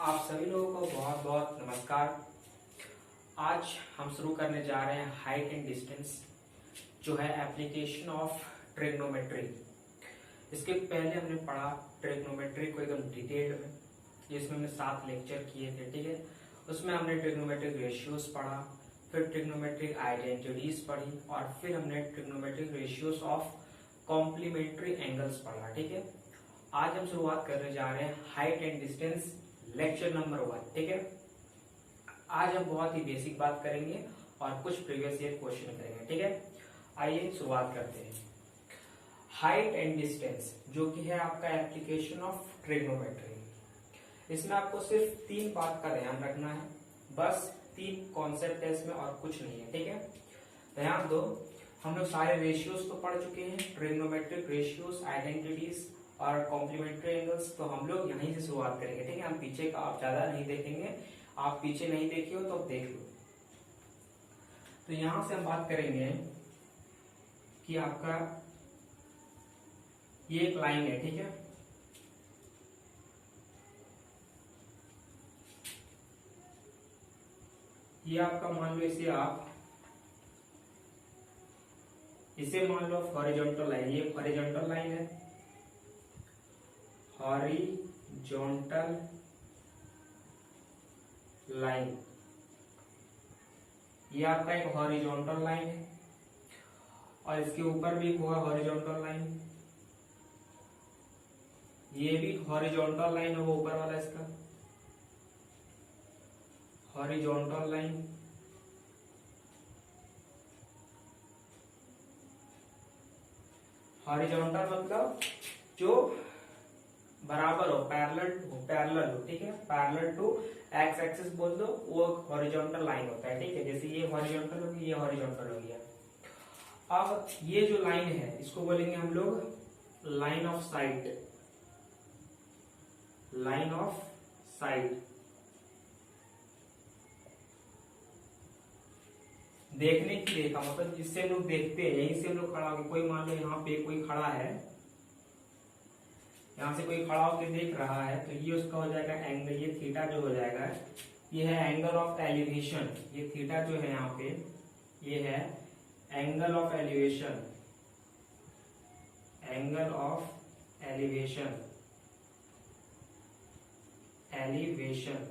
आप सभी लोगों को बहुत बहुत नमस्कार। आज हम शुरू करने जा रहे हैं हाइट एंड डिस्टेंस, जो है एप्लीकेशन ऑफ ट्रिग्नोमेट्री। इसके पहले हमने पढ़ा ट्रिग्नोमेट्री को एकदम डिटेल में, जिसमें हमने 7 लेक्चर किए थे। ठीक है, उसमें हमने ट्रिग्नोमेट्रिक रेशियोज पढ़ा, फिर ट्रिग्नोमेट्रिक आइडेंटिटीज पढ़ी, और फिर हमने trigonometric ratios of complementary angles पढ़ा। ठीक है, आज हम शुरुआत करने जा रहे हैं height and distance lecture number 1। ठीक है, आज हम बहुत ही बेसिक बात करेंगे और कुछ प्रीवियस ईयर क्वेश्चन करेंगे। ठीक है, आइए शुरुआत करते हैं। हाइट एंड डिस्टेंस जो कि है आपका एप्लीकेशन ऑफ ट्रिग्नोमेट्री। इसमें आपको सिर्फ 3 बात का ध्यान रखना है, बस 3 कॉन्सेप्ट है इसमें और कुछ नहीं है। ठीक है, ध्यान दो, हम लोग सारे रेशियोज तो पढ़ चुके हैं, ट्रिग्नोमेट्रिक रेशियोज, आइडेंटिटीज और कॉम्प्लीमेंट्री एंगल्स। तो हम लोग यहीं से शुरुआत करेंगे। ठीक है, हम पीछे का आप ज्यादा नहीं देखेंगे, आप पीछे नहीं देखे हो तो देख लो। तो यहां से हम बात करेंगे कि आपका ये एक लाइन है। ठीक है, ये आपका मान लो इसे मान लो हॉरिजॉन्टल लाइन। ये हॉरिजॉन्टल लाइन है, हॉरिजॉन्टल लाइन। ये आपका एक हॉरिजॉन्टल लाइन है, और इसके ऊपर भी होगा हॉरिजॉन्टल लाइन। ये भी हॉरिजॉन्टल लाइन होगा ऊपर वाला इसका, हॉरिजॉन्टल लाइन। हॉरिजॉन्टल मतलब जो बराबर हो, पैरेलल हो। ठीक है, पैरेलल टू एक्स एक्सिस बोल दो, वो हॉरिजॉन्टल लाइन होता है। ठीक है, जैसे ये हॉरिजॉन्टल होगी, ये हॉरिजॉन्टल हो गया। अब ये जो लाइन है इसको बोलेंगे हम लोग line of site. Line of site देखने की रेखा, मतलब जिससे हम लोग देखते हैं, यहीं से हम लोग खड़ा होकर, कोई मान लो यहाँ पे कोई खड़ा है, यहां से कोई खड़ा होकर देख रहा है, तो ये उसका हो जाएगा एंगल। ये थीटा जो हो जाएगा, ये है एंगल ऑफ एलिवेशन। ये थीटा जो है यहाँ पे, ये है angle of elevation. Angle of elevation, elevation.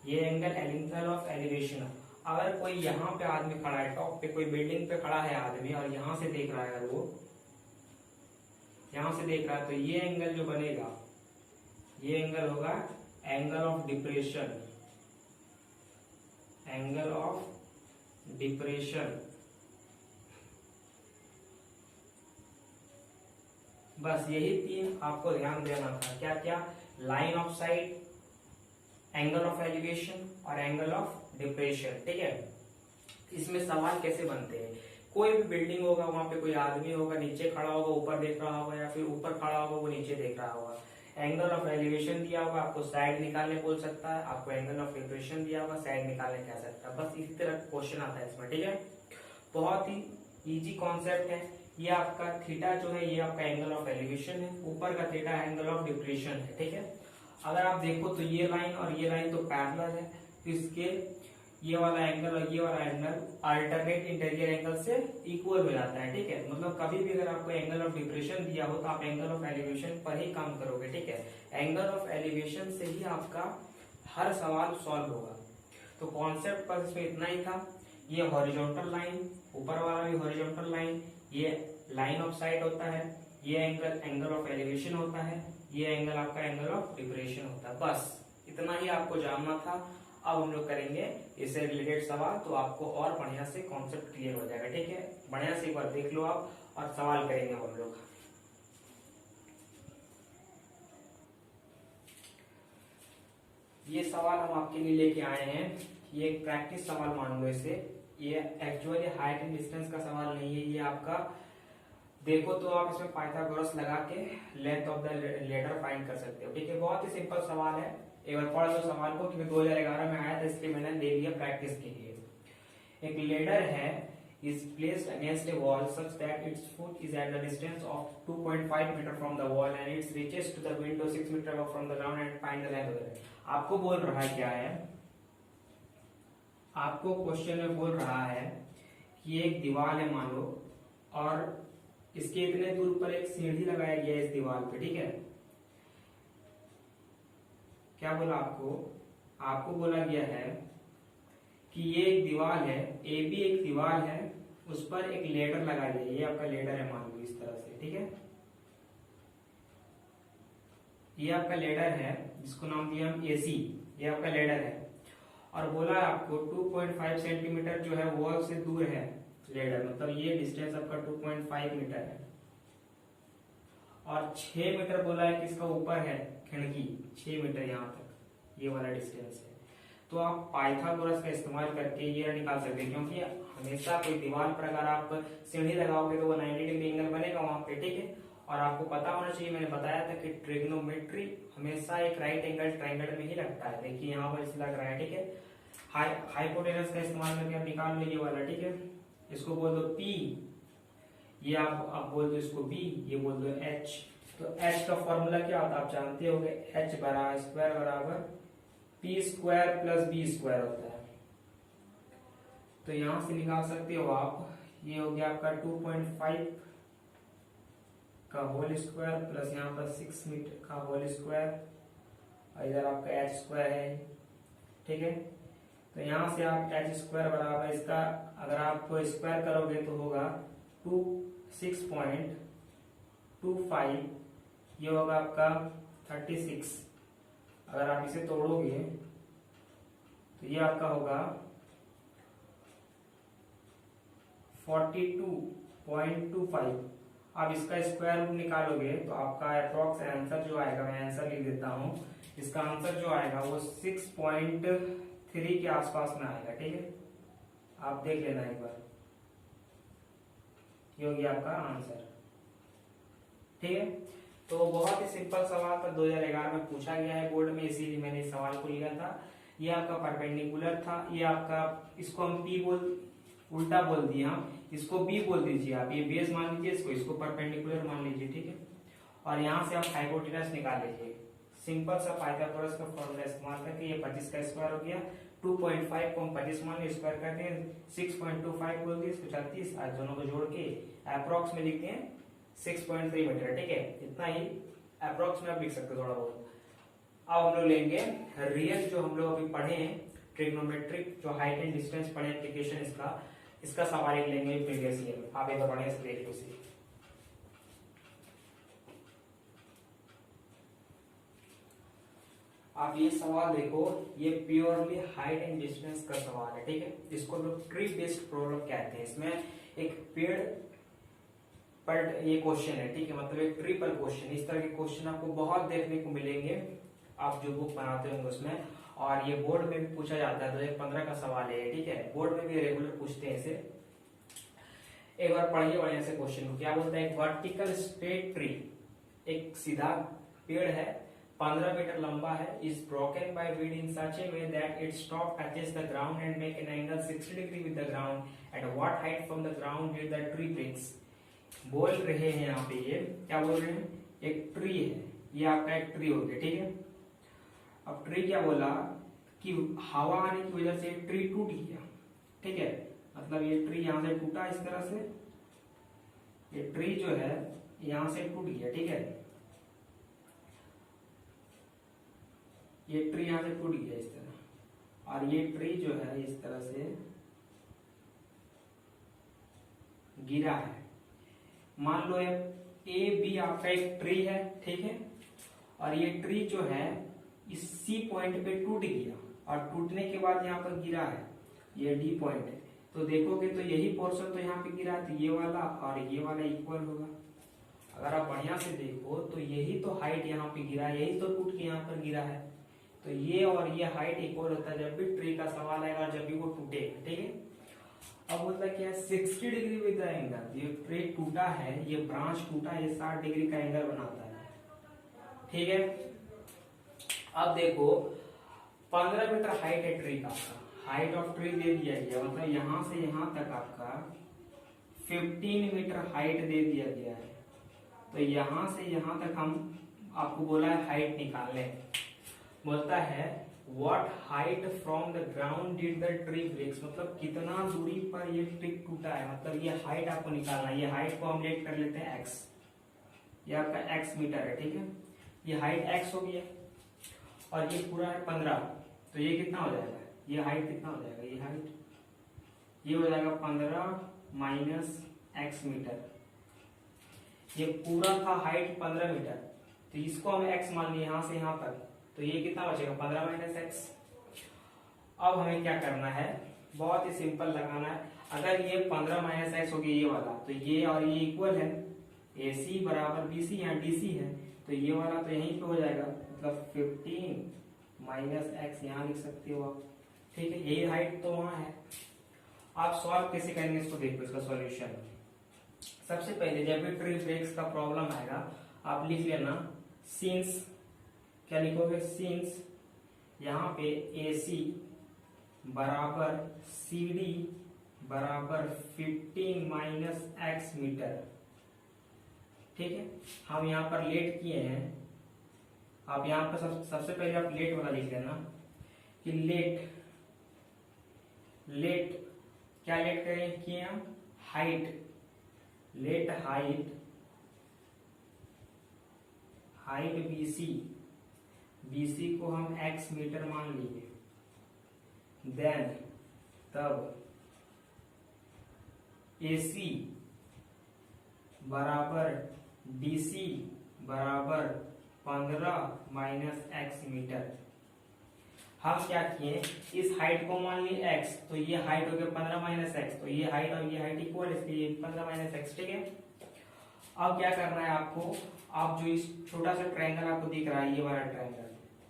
ये एंगल ऑफ एलिवेशन। अगर कोई यहाँ पे आदमी खड़ा है, टॉप पे कोई बिल्डिंग पे खड़ा है आदमी, और यहां से देख रहा है, वो यहां से देख रहा है, तो ये एंगल जो बनेगा, ये एंगल होगा angle of depression. Angle of depression. बस यही 3 आपको ध्यान देना था। क्या क्या? Line of site, angle of elevation और एंगल ऑफ डिप्रेशन। ठीक है, इसमें सवाल कैसे बनते हैं? कोई भी बिल्डिंग होगा, वहां पे कोई आदमी होगा, नीचे खड़ा होगा, ऊपर देख रहा होगा, या फिर ऊपर खड़ा होगा, वो नीचे देख रहा होगा। एंगल ऑफ एलिवेशन दिया होगा, आपको साइड निकालने बोल सकता है। आपको एंगल ऑफ डिप्रेशन दिया होगा, साइड निकालने कह सकता है। बस इसी तरह क्वेश्चन आता है इसमें। ठीक है, बहुत ही इजी कॉन्सेप्ट है। ये आपका थीटा जो है, ये आपका एंगल ऑफ एलिवेशन है, ऊपर का थीटा एंगल ऑफ डिप्रेशन है। ठीक है, अगर आप देखो तो ये लाइन और ये लाइन तो पैरेलल है, तो इसके ये वाला एंगल और ये वाला एंगल अल्टरनेट इंटीरियर एंगल से इक्वल हो जाता है। ठीक है, मतलब कभी भी अगर आपको एंगल ऑफ डिप्रेशन दिया हो तो आप एंगल ऑफ एलिवेशन पर ही काम करोगे। ठीक है, एंगल ऑफ एलिवेशन से ही आपका हर सवाल सॉल्व होगा। तो कॉन्सेप्ट बस इसमें इतना ही था। ये हॉरिजॉन्टल लाइन, ऊपर वाला भी हॉरिजॉन्टल लाइन, ये लाइन ऑफ साइट होता है, ये एंगल ऑफ एलिवेशन होता है, ये एंगल आपका एंगल ऑफ डिप्रेशन होता है। बस इतना ही आपको जानना था। अब हम लोग करेंगे इससे रिलेटेड सवाल, तो आपको और बढ़िया से कॉन्सेप्ट क्लियर हो जाएगा। ठीक है, बढ़िया से एक बार देख लो आप, और सवाल करेंगे हम लोग। ये सवाल हम आपके लिए लेके आए हैं। ये एक प्रैक्टिस सवाल मान लो इसे। ये एक्चुअली हाइट एंड डिस्टेंस का सवाल नहीं है। ये आपका देखो तो आप इसमें पाइथागोरस लगा के length of the ladder find कर सकते हो। ठीक है, बहुत ही सिंपल सवाल है। एक बार पढ़ लो सवाल को, क्योंकि 2011 में आया था, इसलिए मैंने ले लिया प्रैक्टिस के लिए। एक लेडर है, is placed against a wall such that its foot is at the distance of 2.5 meter from the wall and it reaches to the window 6 meter above from the ground and find the length. आपको बोल रहा है क्या है, आपको question में बोल रहा है कि एक दीवार है मान लो और इसके इतने दूर पर एक सीढ़ी लगाया गया है इस दीवार पे, ठीक है। क्या बोला आपको, आपको बोला गया है कि ये एक दीवार है, ए बी एक दीवार है, उस पर एक लेडर लगा दिया, ये आपका लेडर है मान लो इस तरह से, ठीक है। ये आपका लेडर है जिसको नाम दिया हम एसी, ये आपका लेडर है और बोला आपको 2.5 सेंटीमीटर जो है वॉल से दूर है लेडर, मतलब ये डिस्टेंस आपका 2.5 मीटर है और 6 मीटर बोला है किसका ऊपर है खिड़की, 6 मीटर यहाँ तक ये वाला डिस्टेंस है। तो आप पाइथागोरस का इस्तेमाल करके ये निकाल सकते हैं, क्योंकि हमेशा कोई दीवार पर अगर आप सीढ़ी लगाओगे तो वो 90 डिग्री एंगल बनेगा वहां पे, ठीक है। और आपको पता होना चाहिए, मैंने बताया था कि ट्रिग्नोमेट्री हमेशा एक राइट एंगल ट्रायंगल में ही लगता है। देखिए यहाँ पर इसे लग रहा है, ठीक है। हाइपोटेनस का इस्तेमाल करके आप निकाल लो ये वाला, ठीक है। इसको बोल दो P, ये आप बोल दो इसको B, ये बोल दो H। तो H का फॉर्मूला क्या होता है आप जानते होंगे, H स्क्वायर बराबर P square plus B square होता है। तो यहां से निकाल सकते हो आप, ये हो गया आपका 2.5 का होल स्क्वायर प्लस यहाँ पर 6 मीटर का होल स्क्वायर और इधर आपका H स्क्वायर है, ठीक है। तो यहां से आप H स्क्वायर बराबर इसका अगर आप स्क्वायर करोगे तो होगा 6.25, ये होगा आपका 36। अगर आप इसे तोड़ोगे तो ये आपका होगा 42.25। आप इसका स्क्वायर रूट निकालोगे तो आपका अप्रोक्स आंसर जो आएगा, मैं आंसर लिख देता हूं, इसका आंसर जो आएगा वो 6.3 के आसपास में आएगा, ठीक है। आप देख लेना एक बार, ये हो गया आपका आंसर, ठीक है। तो बहुत ही सिंपल सवाल था, 2011 में पूछा गया है बोर्ड में, इसीलिए मैंने इस सवाल को लिया था। ये आपका परपेंडिकुलर था, ये आपका, इसको हम P उल्टा बोल दिया, हम इसको B बोल दीजिए, आप ये बेस मान लीजिए, इसको परपेंडिकुलर मान लीजिए, ठीक है। और यहाँ से आप हाइपोटेनस निकाल लीजिए, सिंपल सा पाइथागोरस का फॉर्मूला इस्तेमाल करके। ये 25 का स्क्वायर हो गया, 2.5 को हम 25 मान लिया, स्क्वायर करते हैं 6.25 बोल दिए, इसको 36, आज दोनों को जोड़ के अप्रोक्स में लिखते हैं 6.3 मीटर, ठीक है। इतना ही अप्रोक्स में आप लिख सकते हो थोड़ा बहुत। अब हम लोग लेंगे रियल, जो हम लोग अभी पढ़े हैं ट्रिग्नोमेट्रिक, जो हाइट एंड डिस्टेंस पढ़े एप्लीकेशन इसका सवाल एक लेंगे प्रीवियस ईयर में, आप एक बार बढ़िया से देख लो। आप ये सवाल देखो, ये प्योरली हाइट एंड डिस्टेंस का सवाल है, ठीक है। इसको लोग ट्री बेस्ड प्रॉब्लम कहते हैं। इसमें एक पेड़ पर ये क्वेश्चन है, ठीक है, मतलब एक ट्री पर क्वेश्चन। इस तरह के क्वेश्चन आपको बहुत देखने को मिलेंगे आप जो बुक बनाते होंगे उसमें, और ये बोर्ड में भी पूछा जाता है। 2015 का सवाल है, ठीक है, बोर्ड में भी रेगुलर पूछते हैं इसे। एक बार पढ़िए बढ़िया से क्वेश्चन को। क्या बोलता है, एक वर्टिकल स्ट्रेट ट्री, एक सीधा पेड़ है, 15 मीटर लंबा है, is broken by wind in such a way that its top touches the ground and make an angle 60 degree with the ground. At what height from the ground did the tree breaks. बोल रहे हैं यहाँ पे, ये क्या बोल रहे हैं, एक ट्री है, ये आपका एक ट्री हो गया, ठीक है। अब ट्री क्या बोला कि हवा आने की वजह से ट्री टूट गया, ठीक है, मतलब ये ट्री यहाँ से टूटा इस तरह से, ये ट्री जो है यहाँ से टूट गया, ठीक है, ये ट्री यहाँ से टूट गया इस तरह, और ये ट्री जो है इस तरह से गिरा है। मान लो ए बी आपका एक ट्री है, ठीक है, और ये ट्री जो है इस सी पॉइंट पे टूट गया और टूटने के बाद यहाँ पर गिरा है, ये डी पॉइंट है। तो देखोगे तो यही पोर्शन तो यहाँ पे गिरा है, तो ये वाला और ये वाला इक्वल होगा। अगर आप बढ़िया से देखो तो यही तो हाइट यहाँ पे गिरा है, यही तो टूट के यहाँ पर गिरा है, तो ये और ये हाइट इक्वल होता है जब भी ट्री का सवाल आएगा, जब भी वो टूटेगा, ठीक है। अब होता क्या है, 60 डिग्री विद द एंगल। ये ट्री टूटा है, ये ब्रांच टूटा, ये 60 डिग्री का एंगल बनाता है, ठीक है। अब देखो 15 मीटर हाइट है ट्री का, हाइट ऑफ ट्री दे दिया गया, मतलब यहां से यहां तक आपका 15 मीटर हाइट दे दिया गया है। तो यहां से यहां तक हम आपको बोला है हाइट निकालने। बोलता है what height from the ground did the tree breaks, मतलब कितना दूरी पर ये ट्री टूटा है, मतलब ये हाइट आपको निकालना है। ये हाइट को हम लेट कर लेते हैं x, ये आपका x मीटर है, ठीक है। ये हाइट x हो गया और ये पूरा है 15, तो ये कितना हो जाएगा, ये हाइट कितना हो जाएगा, ये हाइट ये हो जाएगा 15 माइनस x मीटर। ये पूरा था हाइट 15 मीटर, तो इसको हम x मान लिए यहाँ से यहाँ तक, तो ये कितना बचेगा 15 माइनस एक्स। अब हमें क्या करना है, बहुत ही सिंपल लगाना है। अगर ये 15 माइनस एक्स हो गया ये वाला, तो ये और ये इक्वल है, AC बराबर BC है, DC है, तो ये वाला तो यहीं पे हो जाएगा, मतलब 15 माइनस एक्स यहाँ लिख सकते हो आप, ठीक है। यही हाइट तो वहां है। आप सॉल्व कैसे करेंगे इसको देखो, इसका सॉल्यूशन। सबसे पहले जब भी ट्री ब्रेक्स का प्रॉब्लम आएगा आप लिख लेना सिंस, क्या लिखोगे, सिंस यहाँ पे AC बराबर CD बराबर 15 माइनस एक्स मीटर, ठीक है। हम यहाँ पर लेट किए हैं, आप यहाँ पर सबसे पहले आप लेट वाला लिख लेना कि लेट क्या लेट करें किए हम, हाइट, लेट हाइट BC को हम x मीटर मान लिए, देन तब AC बराबर DC बराबर 15 माइनस एक्स मीटर। हम क्या किए, इस हाइट को मान लिए x, तो ये हाइट हो गया 15 माइनस एक्स, तो ये हाइट और ये हाइट इक्वल, इसलिए 15 माइनस एक्स, ठीक है। अब क्या करना है आपको, आप जो इस छोटा सा ट्रायंगल आपको दिख रहा है, ये वाला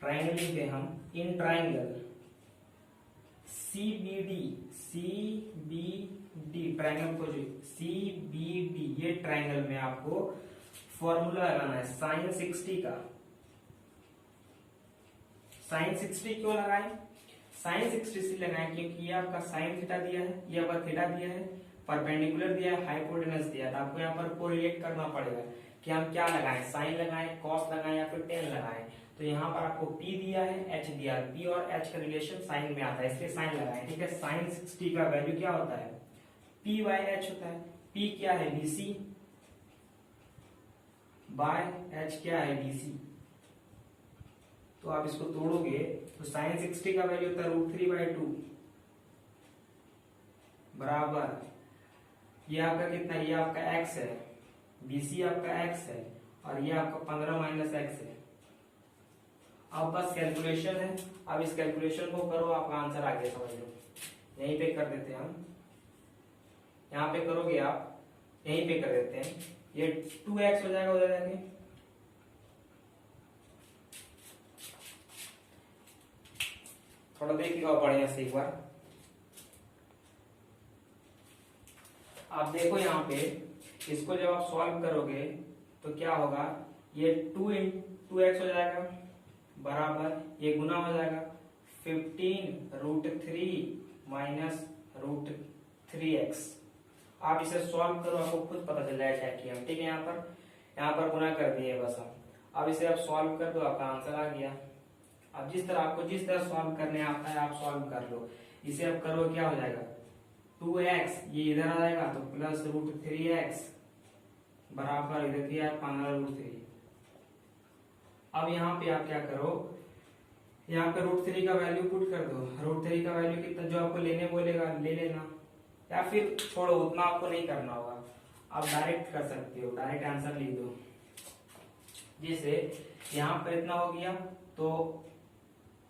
ट्रायंगल लिखते हैं हम, इन ट्रायंगल CBD ट्रायंगल को जो CBD, ये ट्रायंगल में आपको फॉर्मूला लगाना है साइन 60 का। साइन 60 क्यों लगाएं, साइन 60 इसलिए लगाएं क्योंकि ये आपका साइन थीटा दिया है, ये आपका थीटा दिया है, परपेंडिकुलर दिया है, हाइपोटेनस दिया है, तो आपको यहाँ पर कोरिलेट करना पड़ेगा कि हम क्या लगाएं, साइन लगाएं, कॉस लगाएं या फिर टेन लगाएं। तो यहाँ पर आपको P दिया है, H दिया है, P और H का रिलेशन साइन में आता है, इसलिए साइन लगाएं, ठीक है। साइन 60 का वैल्यू क्या होता है, P बाय H होता है। P क्या है, BC बाय H क्या है, DC। तो आप इसको तोड़ोगे तो साइन 60 का वैल्यू होता है √3/2 बराबर, ये आपका कितना, ये आपका x है, BC आपका x है और ये आपका 15 माइनस एक्स है। अब बस कैलकुलेशन है, अब इस कैलकुलेशन को करो, आपका आंसर आ गया, समझ लो। यहीं पे कर देते हैं हम, यहाँ पे करोगे आप, यहीं पे कर देते हैं, ये 2x हो जाएगा उधर जाके, थोड़ा देखिएगा बढ़िया से एक बार। आप देखो यहाँ पे, इसको जब आप सॉल्व करोगे तो क्या होगा, ये 2x हो जाएगा बराबर, ये गुना हो जाएगा 15√3 माइनस √3x। आप इसे सॉल्व करो, आपको खुद पता चल जाएगा क्या किया हम, ठीक है। यहाँ पर गुना कर दिए बस हम। अब इसे आप सॉल्व कर दो, आपका आंसर आ गया। अब आपको जिस तरह सॉल्व करने आता है आप सॉल्व कर लो। इसे आप करो, क्या हो जाएगा 2x, ये इधर आ जाएगा तो प्लस √3x बराबर इधर किया 15√3। अब यहाँ पे आप क्या करो, यहाँ पे √3 का वैल्यू पुट कर दो। √3 का वैल्यू कितना, जो आपको लेने बोलेगा ले लेना, या फिर छोड़ो, उतना आपको नहीं करना होगा, आप डायरेक्ट कर सकते हो, डायरेक्ट आंसर लिख दो। जैसे यहाँ पर इतना हो गया तो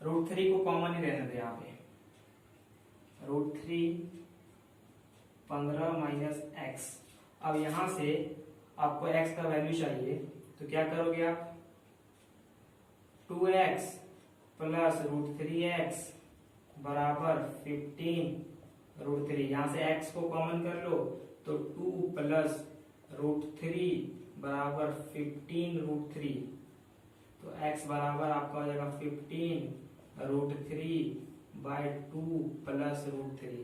√3 को कॉमन ही रहने दो, यहाँ पे √3 15 माइनस एक्स। अब यहाँ से आपको x का वैल्यू चाहिए, तो क्या करोगे आप, 2x प्लस √3x बराबर 15√3। यहाँ से x को कॉमन कर लो तो 2 प्लस √3 बराबर 15√3, तो x बराबर आपका हो जाएगा 15√3/2 प्लस √3।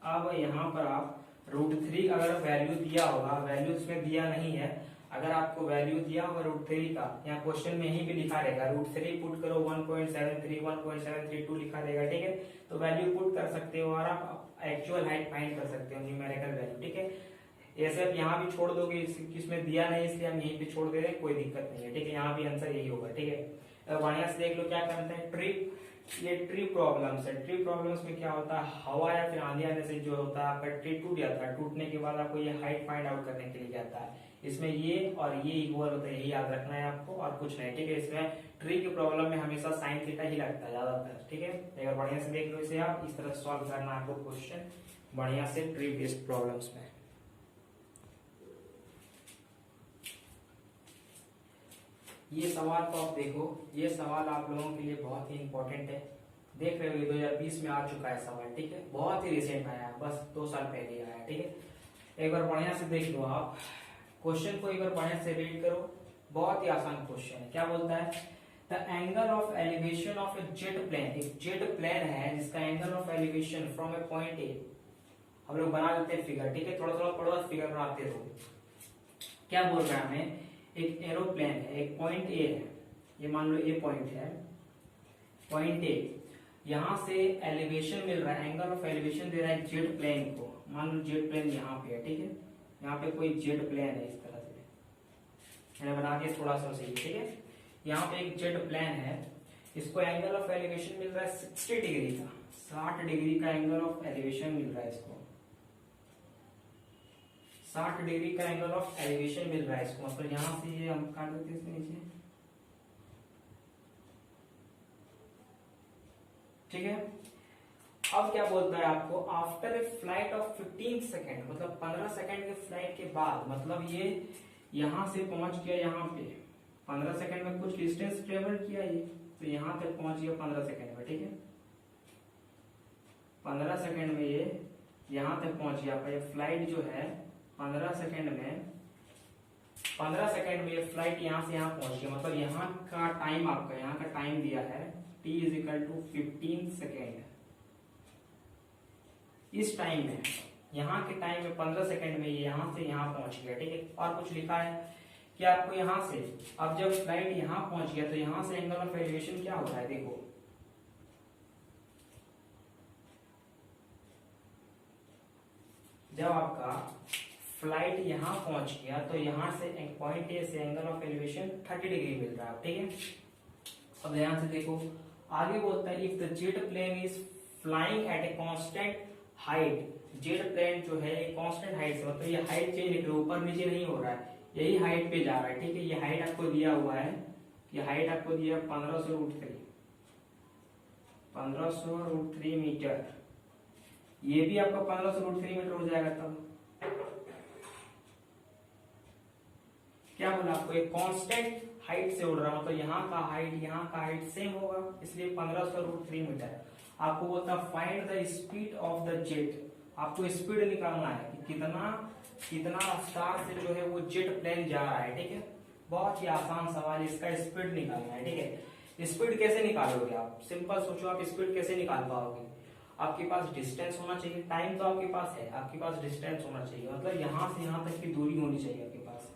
अब यहाँ पर आप √3 अगर वैल्यू दिया होगा, वैल्यू इसमें दिया नहीं है, अगर आपको वैल्यू दिया होगा √3 का, यहाँ क्वेश्चन में यहीं भी लिखा रहेगा √3 पुट करो 1.73 1.732 लिखा रहेगा, ठीक है। तो वैल्यू पुट कर सकते हो और आप एक्चुअल हाइट फाइंड कर सकते हो, न्यूमेरिकल वैल्यू, ठीक है। ये सब यहाँ भी छोड़ दोगे, इसमें दिया नहीं इसलिए हम यहीं पे छोड़ दे रहे हैं, कोई दिक्कत नहीं है, ठीक है। यहाँ भी आंसर यही होगा, ठीक है। बढ़िया से देख लो क्या करते हैं, ट्री, ये ट्री प्रॉब्लम्स है। ट्री प्रॉब्लम्स में क्या होता है, हवा या फिर आंधी आने से जो होता है आपका ट्री टूट जाता है, टूटने के बाद आपको ये हाइट फाइंड आउट करने के लिए जाता है। इसमें ये और ये इक्वल होता है, यही याद रखना है आपको और कुछ नहीं, ठीक है। इसमें ट्री की प्रॉब्लम में हमेशा साइन थीटा ही लगता है ज्यादातर, ठीक है। अगर बढ़िया से देख लो इसे, आप इस तरह सॉल्व करना आपको क्वेश्चन बढ़िया से ट्री बेस्ड प्रॉब्लम्स में। ये सवाल को आप देखो, ये सवाल आप लोगों के लिए बहुत ही इंपॉर्टेंट है। देख रहे हो ये 2020 में आ चुका है सवाल, ठीक है, बहुत ही रिसेंट आया है, बस 2 साल पहले आया, ठीक है। एक बार बढ़िया से देख लो आप क्वेश्चन को, एक बार बढ़िया से रीड करो, बहुत ही आसान क्वेश्चन है। क्या बोलता है, the angle of elevation of a jet plane, एक जेट प्लेन है जिसका angle of elevation from a point A, हम लोग बना लेते हैं फिगर, ठीक है, थोड़ा थोड़ा पढ़ो, फिगर बनाते रहो। क्या बोल रहा है हमें, एक एरोप्लेन है, एक पॉइंट ए है, ये मान लो ए पॉइंट है, पॉइंट ए, यहां से एलिवेशन मिल रहा है, एंगल ऑफ एलिवेशन दे रहा है जेट प्लेन को, मान लो जेट प्लेन यहाँ पे है, ठीक है, यहाँ पे कोई जेट प्लेन है, इस तरह से मैंने बना दिया थोड़ा सा सही, ठीक है। यहाँ पे एक जेट प्लेन है, इसको एंगल ऑफ एलिवेशन मिल रहा है 60 डिग्री का, 60 डिग्री का एंगल ऑफ एलिवेशन मिल रहा है इसको, 60 डिग्री का एंगल ऑफ एलिवेशन मिल रहा है इसको, मतलब यहां से ये हम काट देते हैं इसके नीचे, ठीक है। अब क्या बोलता है आपको, after a flight of 15 second, मतलब 15 सेकेंड के फ्लाइट के बाद, मतलब ये यहां से पहुंच गया यहाँ पे, 15 सेकेंड में कुछ डिस्टेंस ट्रेवल किया ये, तो यहां तक पहुंच गया 15 सेकेंड में, ठीक है। 15 सेकेंड में ये यहां तक पहुंच गया, ये फ्लाइट जो है 15 सेकेंड में, 15 सेकेंड में ये फ्लाइट यहां से यहां पहुंच गया, मतलब यहाँ का टाइम, आपका यहाँ का टाइम दिया है t = 15 सेकेंड। इस टाइम में, यहाँ के टाइम में 15 सेकेंड में ये यहां से यहां पहुंच गया, ठीक है। और कुछ लिखा है कि आपको यहां से, अब जब फ्लाइट यहां पहुंच गया तो यहां से एंगल ऑफ एलिवेशन क्या होता है, देखो, जब आपका फ्लाइट यहां पहुंच गया तो यहां से पॉइंट ए से एंगल ऑफ एलिवेशन 30 डिग्री मिल रहा है, ठीक है। अब ध्यान से देखो, आगे बोलता है if the jet plane is flying at a constant height, jet plane जो है कांस्टेंट हाइट से, मतलब ये हाइट चेंज नहीं, ऊपर नीचे नहीं हो रहा है, यही हाइट पे जा रहा है, ठीक है। ये हाइट आपको दिया हुआ है, ये हाइट आपको दिया 1500√3, 1500√3 मीटर, ये भी आपका 1500√3 मीटर हो जाएगा। तब क्या बोला आपको, एक कांस्टेंट हाइट से उड़ रहा, मतलब यहाँ का हाइट सेम होगा, इसलिए 1500√3 मीटर। आपको बोलता है find the speed of the jet, आपको स्पीड निकालना है कि कितना रफ्तार से जो है वो जेट प्लेन जा रहा है, ठीक है। बहुत ही आसान सवाल, इसका स्पीड निकालना है, ठीक है। स्पीड कैसे निकालोगे आप, सिंपल सोचो, आप स्पीड कैसे निकाल पाओगे, आपके पास डिस्टेंस होना चाहिए, टाइम तो आपके पास है, आपके पास डिस्टेंस होना चाहिए, मतलब यहाँ से यहाँ तक की दूरी होनी चाहिए आपके पास,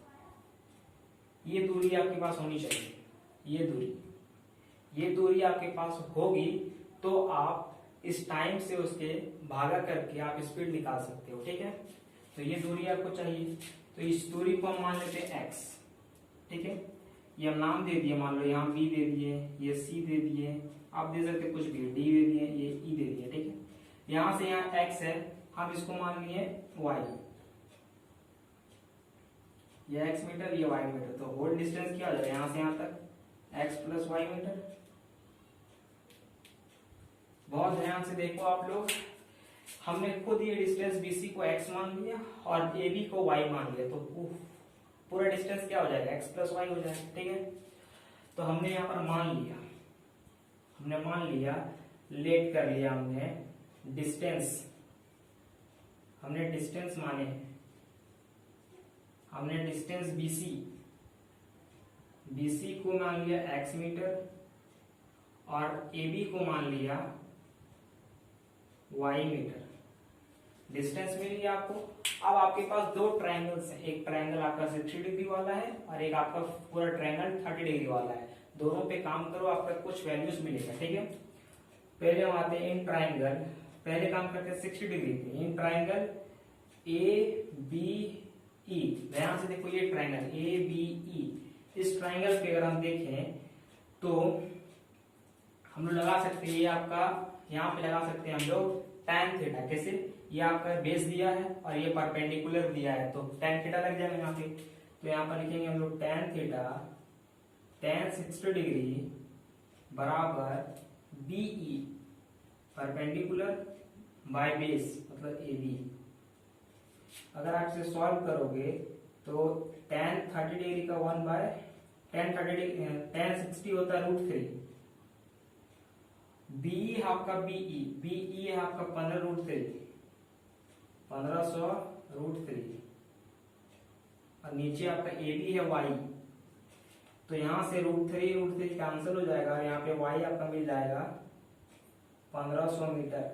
ये दूरी आपके पास होनी चाहिए, ये दूरी आपके पास होगी तो आप इस टाइम से उसके भागा करके आप स्पीड निकाल सकते हो, ठीक है। तो ये दूरी आपको चाहिए, तो इस दूरी को हम मान लेते हैं x, ठीक है। ये हम नाम दे दिए, मान लो यहाँ b दे दिए, ये c दे दिए, आप दे सकते कुछ भी, d दे दिए, ये e दे दिए, ठीक है। यहाँ से यहाँ x है, हम इसको मान लिए y, ये x मीटर, ये y मीटर, तो होल डिस्टेंस क्या हो जाएगा, यहाँ से यहाँ तक x + y मीटर। बहुत ध्यान से देखो आप लोग, हमने खुद ये डिस्टेंस BC को x मान लिया और AB को y मान लिया, तो पूरा डिस्टेंस क्या हो जाएगा, x + y हो जाएगा, ठीक है। तो हमने यहाँ पर मान लिया, लेट कर लिया हमने डिस्टेंस, हमने डिस्टेंस माने, हमने डिस्टेंस BC को मान लिया x मीटर और AB को मान लिया y मीटर, डिस्टेंस मिल गया आपको। अब आपके पास दो ट्रायंगल्स हैं, एक ट्रायंगल आपका 60 डिग्री वाला है और एक आपका पूरा ट्रायंगल 30 डिग्री वाला है। दोनों पे काम करो, आपका कुछ वैल्यूज मिलेगा, ठीक है। पहले हम आते हैं इन ट्रायंगल, पहले काम करते हैं 60 डिग्री पे। In triangle A B E, ध्यान से देखो ये ट्रायंगल ए बी ई, इस ट्रायंगल पे अगर हम देखें तो हम लोग लगा सकते हैं, ये आपका यहाँ पे लगा सकते हैं हम लोग tan थीटा। कैसे? ये आपका बेस दिया है और ये परपेंडिकुलर दिया है, तो tan थीटा लग जाएगा यहाँ पे। तो यहाँ पर लिखेंगे हम लोग tan थीटा tan 60 डिग्री बराबर BE परपेंडिकुलर बाय बेस मतलब AB। अगर आप इसे सॉल्व करोगे तो tan 30 डिग्री का 1 बाय tan 60 होता है √3। BE है आपका BE है आपका 15√3, 1500 √3 और नीचे आपका AB है Y। तो यहां से √3 कैंसिल हो जाएगा और यहाँ पे Y आपका मिल जाएगा 1500 मीटर।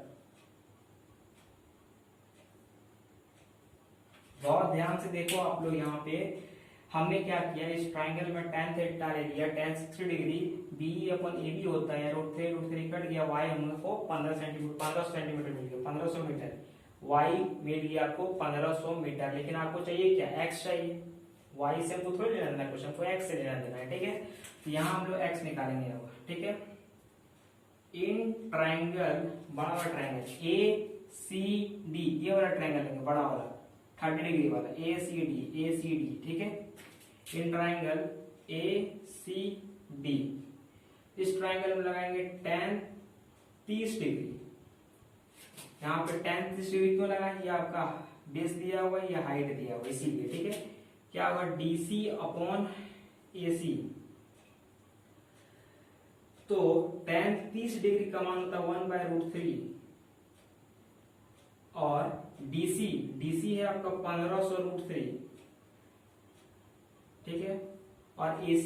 बहुत ध्यान से देखो आप लोग, यहाँ पे हमने क्या किया, इस ट्रायंगल में tan थीटा ले लिया, tan 60 degree BE upon AB होता है, √3 कट गया, Y हम लोग को 1500 सेंटीमीटर मिल गया, 1500 मीटर। Y मिल गया आपको 1500 मीटर। लेकिन आपको चाहिए क्या? x चाहिए। Y से हमको थोड़ी लेना देना, क्वेश्चन को x से लेना देना है, ठीक है। तो यहाँ हम लोग x निकालेंगे अब, ठीक है। इन ट्रायंगल, बड़ा वाला ट्रायंगल ACD, ये वाला ट्रायंगल है बड़ा वाला 30 डिग्री वाला ACD, ठीक है। इन ट्रायंगल ACD, इस ट्रायंगल में लगाएंगे tan 30 डिग्री। यहाँ पे tan 30 डिग्री क्यों लगाएंगे? ये आपका बेस दिया हुआ है या हाइट दिया हुआ है, इसीलिए, ठीक है। क्या होगा? DC upon AC। तो tan 30 डिग्री का मान होता है 1 बाय √3 और DC है आपका 1500 √3, ठीक है। और AC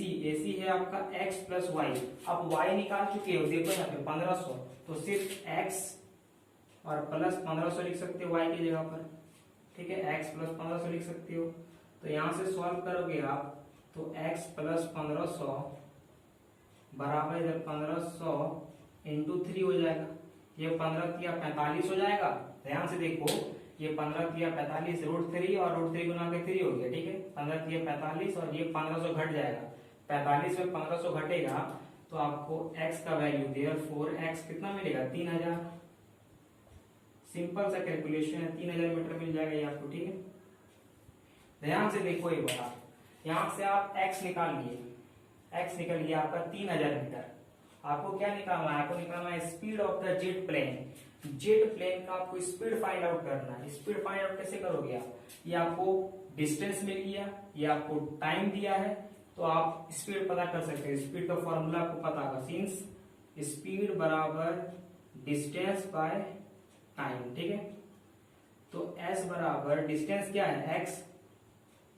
है आपका x प्लस y। अब y निकाल चुके हो, देखो यहाँ पे 1500, तो सिर्फ x और प्लस 1500 लिख सकते हो y की जगह पर, ठीक है। x प्लस 1500 लिख सकते हो। तो यहाँ से सॉल्व करोगे आप तो x प्लस 1500 बराबर इधर 1500 इंटू 3 हो जाएगा। ये 15 या 45 हो जाएगा। ध्यान से देखो, ये 15 या 45 √3 और √3 गुना के 3 हो गया, ठीक है। 15 या 45 और ये 1500 घट जाएगा, 45 में 1500 घटेगा तो आपको x का वैल्यू देयरफॉर x कितना मिलेगा? 3000। सिंपल सा कैलकुलेशन है, 3000 मीटर मिल जाएगा ये आपको, ठीक है। ध्यान से देखो एक बार, यहाँ से आप x निकाल लिए, x निकल गया आपका 3000 मीटर। आपको क्या निकालना है? आपको निकालना है speed of the jet plane. Jet plane का आपको स्पीड फाइंड आउट करना है। स्पीड फाइंड आउट कैसे करोगे आप? ये आपको डिस्टेंस मिल गया, ये आपको टाइम दिया है, तो आप स्पीड पता कर सकते हैं। स्पीड का फॉर्मूला आपको पता होगा, सिंस स्पीड बराबर डिस्टेंस बाय टाइम, ठीक है। तो s बराबर डिस्टेंस क्या है? x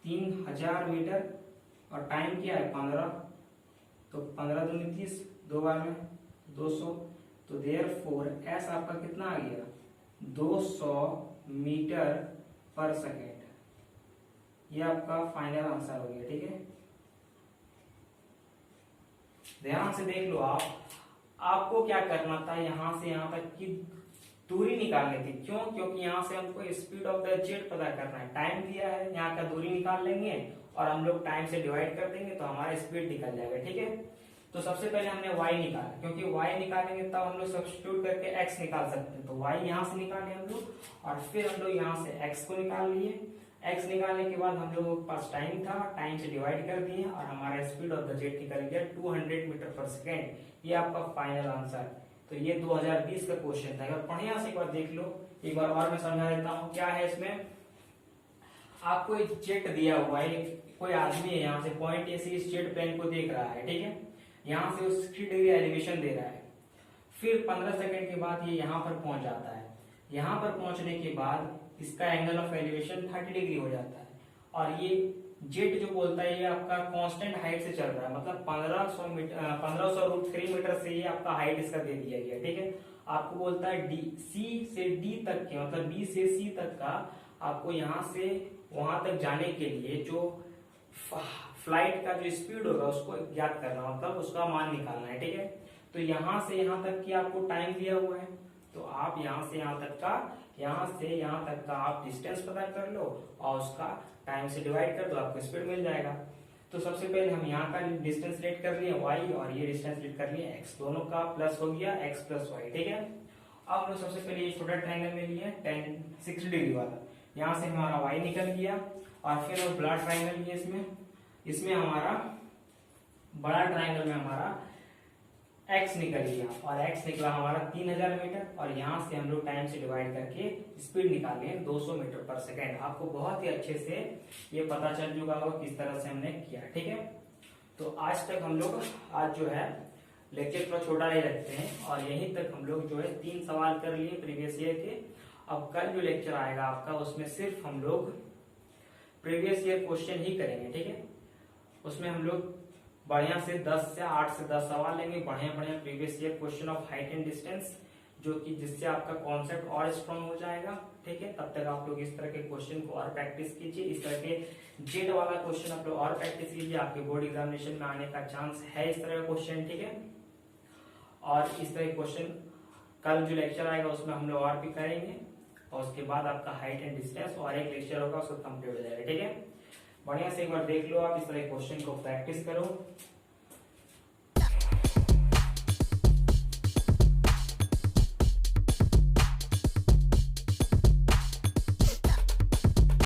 3000 मीटर और टाइम क्या है? 15। तो 15 दूनी 30, 2 बार में 200। तो देयरफॉर s आपका कितना आ गया? 200 मीटर पर सेकेंड। ये आपका फाइनल आंसर हो गया, ठीक है। ध्यान से देख लो आप, आपको क्या करना था? यहां से यहां तक की दूरी निकालनी थी। क्यों? क्योंकि यहाँ से हमको स्पीड ऑफ द जेट पता करना है। टाइम दिया है, यहाँ का दूरी निकाल लेंगे और हम लोग टाइम से डिवाइड कर देंगे तो हमारा स्पीड निकल जाएगा, ठीक है। तो सबसे पहले हमने y निकाला, क्योंकि y निकालेंगे तब हम लोग सब्स्टिट्यूट करके x निकाल सकते हैं। तो y यहाँ से निकाले हम लोग और फिर हम लोग यहाँ से x को निकाल लिए। x निकालने के बाद हम लोगों के पास टाइम था, टाइम से डिवाइड कर दिए और हमारा स्पीड ऑफ द जेट निकल गया 200 मीटर पर सेकेंड। ये आपका फाइनल आंसर। तो ये 2020 का क्वेश्चन था। अगर बढ़िया से एक बार देख लो, एक बार और मैं समझा देता हूँ क्या है इसमें। आपको एक जेट दिया हुआ है, कोई आदमी है यहाँ से पॉइंट ए से इस जेट प्लेन को देख रहा है, ठीक है। यहाँ से 60 डिग्री एलिवेशन दे रहा है, फिर 15 सेकंड के बाद ये यहाँ पर पहुंच जाता है। यहाँ पर पहुंचने के बाद इसका एंगल ऑफ एलिवेशन 30 डिग्री हो जाता है और ये जेट जो बोलता है ये आपका कांस्टेंट हाइट से चल रहा है, मतलब 1500 √3 मीटर से ये आपका हाइट इसका दे दिया गया, ठीक है। आपको बोलता है डी, सी से डी तक के मतलब बी से सी तक का आपको यहाँ से वहां तक जाने के लिए जो फ्लाइट का जो स्पीड होगा उसको ज्ञात करना, मतलब उसका मान निकालना है, ठीक है। तो यहाँ से यहाँ तक की आपको टाइम दिया हुआ है, तो आप यहाँ से यहाँ तक का, यहाँ से यहाँ तक का आप डिस्टेंस पता कर लो और उसका टाइम से डिवाइड कर दो, आपको स्पीड मिल जाएगा। तो सबसे पहले हम यहाँ का डिस्टेंस लेट कर लिए y और ये डिस्टेंस लेट कर लिए x, दोनों का प्लस हो गया x प्लस वाई, ठीक है। अब हम लोग सबसे पहले ये छोटा ट्रायंगल में लिए 60 डिग्री वाला, यहाँ से हमारा y निकल गया और फिर हम बड़ा ट्रायंगल लिए इसमें हमारा बड़ा ट्रायंगल में हमारा x निकल गया और x निकला हमारा 3000 मीटर और यहाँ से हम लोग टाइम से डिवाइड करके स्पीड निकाले 200 मीटर पर सेकेंड। आपको बहुत ही अच्छे से ये पता चल चुका होगा किस तरह से हमने किया, ठीक है। तो आज तक हम लोग आज जो है लेक्चर थोड़ा छोटा ही रखते हैं और यहीं तक हम लोग जो है 3 सवाल कर लिए प्रीवियस ईयर के। अब कल जो लेक्चर आएगा आपका उसमें सिर्फ हम लोग प्रीवियस ईयर क्वेश्चन ही करेंगे, ठीक है। उसमें हम लोग बढ़िया से 8 से 10 सवाल लेंगे, बढ़िया previous year question of height and distance, जो कि जिससे आपका कॉन्सेप्ट और स्ट्रॉन्ग हो जाएगा, ठीक है। तब तक आप लोग इस तरह के क्वेश्चन को और प्रैक्टिस कीजिए, इस तरह के जेड वाला क्वेश्चन आप लोग और प्रैक्टिस कीजिए, आपके बोर्ड एग्जामिनेशन में आने का चांस है इस तरह का क्वेश्चन, ठीक है। और इस तरह के क्वेश्चन कल जो लेक्चर आएगा उसमें हम लोग और भी करेंगे और उसके बाद आपका हाइट एंड डिस्टेंस और एक लेक्चर होगा उसको कंप्लीट हो जाएगा, ठीक है। बढ़िया से एक बार देख लो, आप इस तरह क्वेश्चन को प्रैक्टिस करो।